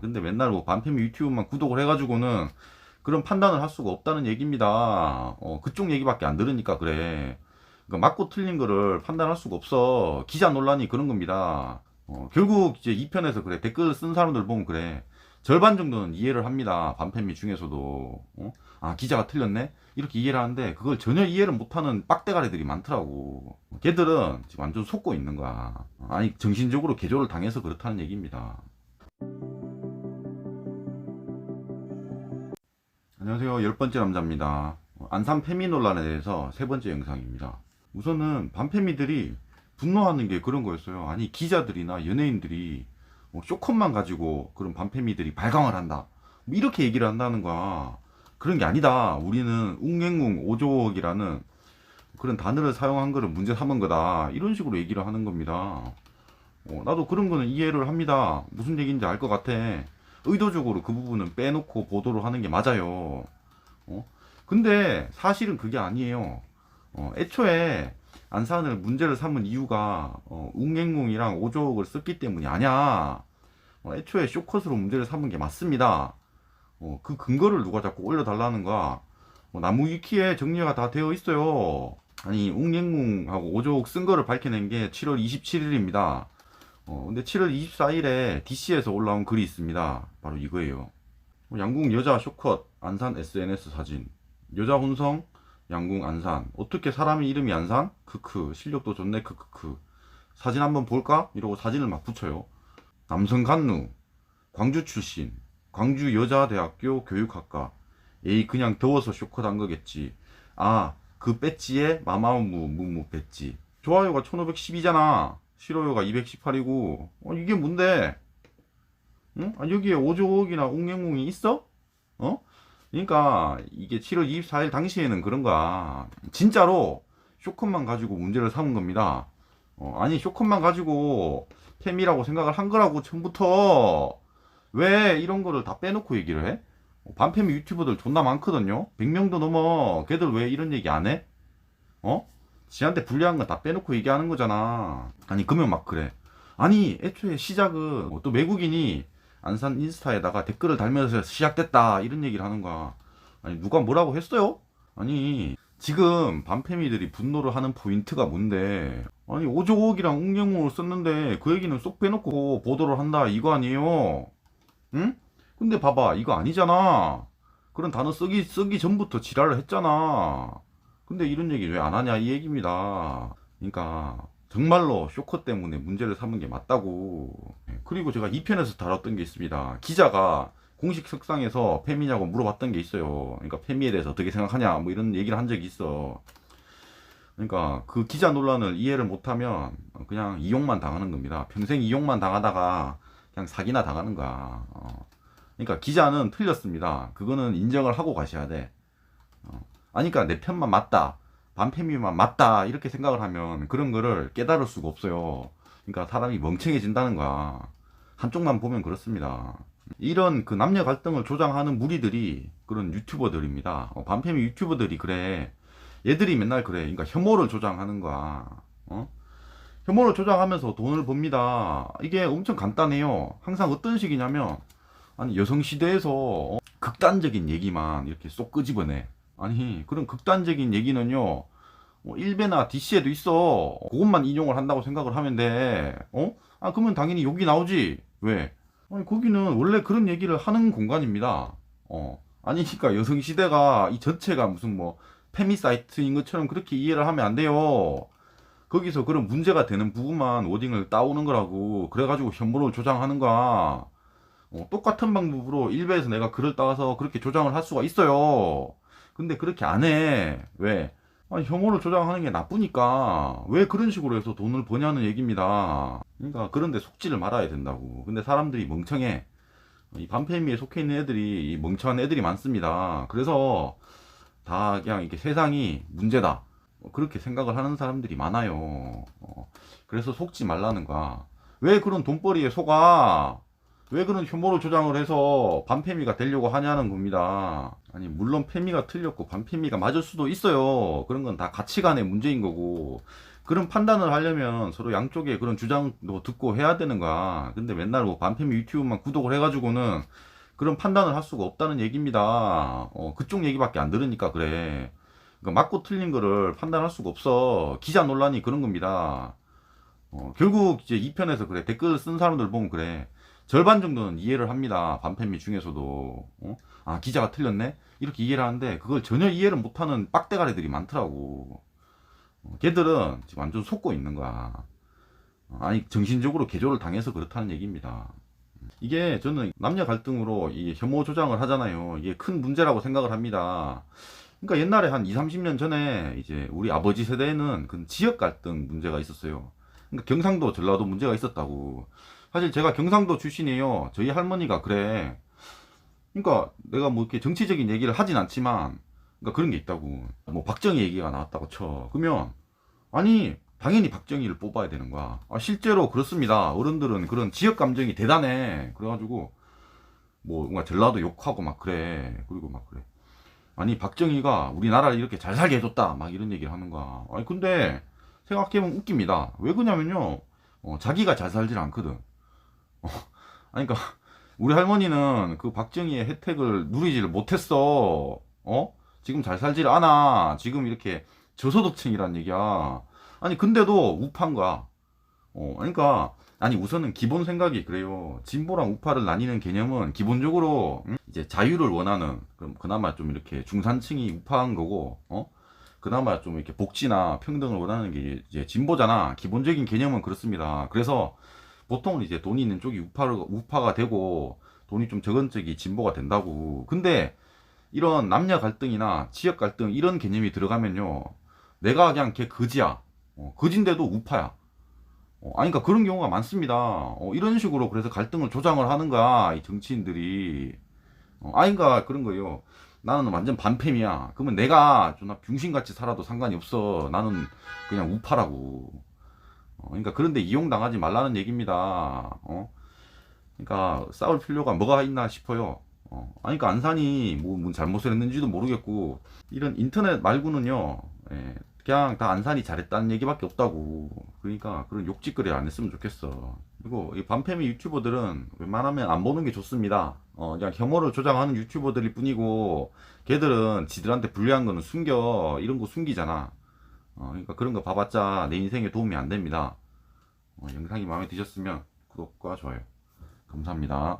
근데 맨날 뭐 반패미 유튜브만 구독을 해가지고는 그런 판단을 할 수가 없다는 얘기입니다. 그쪽 얘기밖에 안 들으니까 그래. 그러니까 맞고 틀린 거를 판단할 수가 없어. 기자 논란이 그런 겁니다. 결국 이제 2편에서 그래. 댓글 쓴 사람들 보면 그래. 절반 정도는 이해를 합니다. 반패미 중에서도. 아, 기자가 틀렸네? 이렇게 이해를 하는데 그걸 전혀 이해를 못하는 빡대가리들이 많더라고. 걔들은 지금 완전 속고 있는 거야. 아니, 정신적으로 개조를 당해서 그렇다는 얘기입니다. 안녕하세요. 10번째 남자입니다. 안산 페미 논란에 대해서 세 번째 영상입니다. 우선은 반페미들이 분노하는 게 그런 거였어요. 아니, 기자들이나 연예인들이 쇼컷만 가지고 그런 반페미들이 발광을 한다, 뭐 이렇게 얘기를 한다는 거야. 그런 게 아니다. 우리는 웅행웅 오조옥이라는 그런 단어를 사용한 거를 문제 삼은 거다, 이런 식으로 얘기를 하는 겁니다. 나도 그런 거는 이해를 합니다. 무슨 얘기인지 알 것 같아. 의도적으로 그 부분은 빼놓고 보도를 하는 게 맞아요. 어? 근데 사실은 그게 아니에요. 애초에 안산을 문제를 삼은 이유가 웅행웅이랑 오조옥을 썼기 때문이 아니야. 애초에 쇼컷으로 문제를 삼은 게 맞습니다. 그 근거를 누가 자꾸 올려달라는 거야. 나무 위키에 정리가 다 되어 있어요. 아니, 웅행웅하고 오조옥 쓴 거를 밝혀낸 게 7월 27일입니다. 근데 7월 24일에 DC에서 올라온 글이 있습니다. 바로 이거예요. 양궁 여자 쇼컷 안산 SNS 사진. 여자 혼성 양궁 안산. 어떻게 사람이 이름이 안산? 크크. 실력도 좋네. 크크크. 사진 한번 볼까? 이러고 사진을 막 붙여요. 남성 간루. 광주 출신. 광주 여자대학교 교육학과. 에이, 그냥 더워서 쇼컷 한 거겠지. 아, 그 배지에 마마무 무무 배지. 좋아요가 1512잖아. 싫어요가 218이고. 이게 뭔데? 응? 여기에 오조옥이나 웅행웅이 있어? 그러니까 이게 7월 24일 당시에는 그런 거야. 진짜로 쇼컷만 가지고 문제를 삼은 겁니다. 아니, 쇼컷만 가지고 템이라고 생각을 한 거라고 처음부터. 왜 이런 거를 다 빼놓고 얘기를 해? 반패미 유튜버들 존나 많거든요. 100명도 넘어. 걔들 왜 이런 얘기 안 해? 지한테 불리한 건 다 빼놓고 얘기하는 거잖아. 아니, 그러면 막 그래. 아니, 애초에 시작은 또 외국인이 안산 인스타에다가 댓글을 달면서 시작됐다, 이런 얘기를 하는 거야. 아니, 누가 뭐라고 했어요? 아니, 지금 반패미들이 분노를 하는 포인트가 뭔데? 아니, 오조옥이랑 웅영웅을 썼는데 그 얘기는 쏙 빼놓고 보도를 한다, 이거 아니에요? 응? 근데 봐봐, 이거 아니잖아. 그런 단어 쓰기 전부터 지랄을 했잖아. 근데 이런 얘기 왜 안 하냐, 이 얘기입니다. 그러니까 정말로 쇼커 때문에 문제를 삼은 게 맞다고. 그리고 제가 2편에서 다뤘던 게 있습니다. 기자가 공식 석상에서 페미냐고 물어봤던 게 있어요. 그러니까 페미에 대해서 어떻게 생각하냐, 뭐 이런 얘기를 한 적이 있어. 그러니까 그 기자 논란을 이해를 못하면 그냥 이용만 당하는 겁니다. 평생 이용만 당하다가 그냥 사기나 당하는 거야. 그러니까 기자는 틀렸습니다. 그거는 인정을 하고 가셔야 돼. 아니, 그러니까 내 편만 맞다, 반패미만 맞다, 이렇게 생각을 하면 그런 거를 깨달을 수가 없어요. 그러니까 사람이 멍청해진다는 거야. 한쪽만 보면 그렇습니다. 이런 그 남녀 갈등을 조장하는 무리들이 그런 유튜버들입니다. 반패미 유튜버들이 그래. 얘들이 맨날 그래. 그러니까 혐오를 조장하는 거야. 혐오를 조장하면서 돈을 법니다. 이게 엄청 간단해요. 항상 어떤 식이냐면, 아니, 여성시대에서 극단적인 얘기만 이렇게 쏙 끄집어내. 아니, 그런 극단적인 얘기는요, 1배나 DC에도 있어. 그것만 인용을 한다고 생각을 하면 돼. 그러면 당연히 욕이 나오지. 왜? 아니, 거기는 원래 그런 얘기를 하는 공간입니다. 아니, 그러니까 여성시대가 이 전체가 무슨 뭐 페미 사이트인 것처럼 그렇게 이해를 하면 안 돼요. 거기서 그런 문제가 되는 부분만 워딩을 따오는 거라고. 그래가지고 혐오를 조장하는 거야. 똑같은 방법으로 1배에서 내가 글을 따서 그렇게 조장을 할 수가 있어요. 근데 그렇게 안 해. 왜? 아니, 혐오를 조장하는 게 나쁘니까 왜 그런 식으로 해서 돈을 버냐는 얘기입니다. 그러니까 그런데 속지를 말아야 된다고. 근데 사람들이 멍청해. 이 반페미에 속해 있는 애들이 이 멍청한 애들이 많습니다. 그래서 다 그냥 이렇게 세상이 문제다, 그렇게 생각을 하는 사람들이 많아요. 그래서 속지 말라는 거야. 왜 그런 돈벌이에 속아? 왜 그런 혐오를 조장을 해서 반페미가 되려고 하냐는 겁니다. 아니, 물론 페미가 틀렸고 반페미가 맞을 수도 있어요. 그런 건 다 가치관의 문제인 거고. 그런 판단을 하려면 서로 양쪽의 그런 주장도 듣고 해야 되는 거야. 근데 맨날 뭐 반패미 유튜브만 구독을 해가지고는 그런 판단을 할 수가 없다는 얘기입니다. 그쪽 얘기밖에 안 들으니까 그래. 그러니까 맞고 틀린 거를 판단할 수가 없어. 기자 논란이 그런 겁니다. 결국 이제 2편에서 그래. 댓글 쓴 사람들 보면 그래. 절반 정도는 이해를 합니다. 반패미 중에서도. 아, 기자가 틀렸네? 이렇게 이해를 하는데 그걸 전혀 이해를 못하는 빡대가리들이 많더라고. 걔들은 지금 완전 속고 있는 거야. 아니, 정신적으로 개조를 당해서 그렇다는 얘기입니다. 이게 저는 남녀 갈등으로 이 혐오 조장을 하잖아요. 이게 큰 문제라고 생각을 합니다. 그러니까 옛날에 한 2, 30년 전에 이제 우리 아버지 세대에는 그 지역 갈등 문제가 있었어요. 그러니까 경상도, 전라도 문제가 있었다고. 사실 제가 경상도 출신이에요. 저희 할머니가 그래. 그러니까 내가 뭐 이렇게 정치적인 얘기를 하진 않지만, 그러니까 그런 게 있다고. 뭐 박정희 얘기가 나왔다고 쳐. 그러면 아니 당연히 박정희를 뽑아야 되는 거야. 실제로 그렇습니다. 어른들은 그런 지역 감정이 대단해. 그래가지고 뭐 뭔가 전라도 욕하고 막 그래. 그리고 막 그래. 아니 박정희가 우리나라를 이렇게 잘 살게 해줬다. 막 이런 얘기를 하는 거야. 아니 근데 생각해보면 웃깁니다. 왜 그러냐면요. 자기가 잘 살질 않거든. 아니 그러니까 우리 할머니는 그 박정희의 혜택을 누리지를 못했어. 지금 잘 살질 않아. 지금 이렇게 저소득층이란 얘기야. 아니 근데도 우파인 거야. 그러니까 아니 우선은 기본 생각이 그래요. 진보랑 우파를 나뉘는 개념은 기본적으로 이제 자유를 원하는, 그럼 그나마 좀 이렇게 중산층이 우파인 거고, 그나마 좀 이렇게 복지나 평등을 원하는 게 이제 진보잖아. 기본적인 개념은 그렇습니다. 그래서 보통은 이제 돈이 있는 쪽이 우파가 되고 돈이 좀 적은 쪽이 진보가 된다고. 근데 이런 남녀 갈등이나 지역 갈등 이런 개념이 들어가면요, 내가 그냥 걔 거지야. 거진데도 우파야. 아니, 그러니까 그런 경우가 많습니다. 이런 식으로 그래서 갈등을 조장을 하는 거야, 이 정치인들이. 아닌가 그런 거예요. 나는 완전 반팸이야. 그러면 내가 존나 병신같이 살아도 상관이 없어. 나는 그냥 우파라고. 그러니까 그런데 이용당하지 말라는 얘기입니다. 그러니까 싸울 필요가 뭐가 있나 싶어요. 아니, 그러니까 안산이 뭐 잘못을 했는지도 모르겠고, 이런 인터넷 말고는요, 예, 그냥 다 안산이 잘했다는 얘기밖에 없다고. 그러니까 그런 욕짓거리 안 했으면 좋겠어. 그리고 이 반패미 유튜버들은 웬만하면 안 보는 게 좋습니다. 그냥 혐오를 조장하는 유튜버들일 뿐이고, 걔들은 지들한테 불리한 거는 숨겨. 이런 거 숨기잖아. 그러니까 그런 거 봐봤자 내 인생에 도움이 안 됩니다. 영상이 마음에 드셨으면 구독과 좋아요 감사합니다.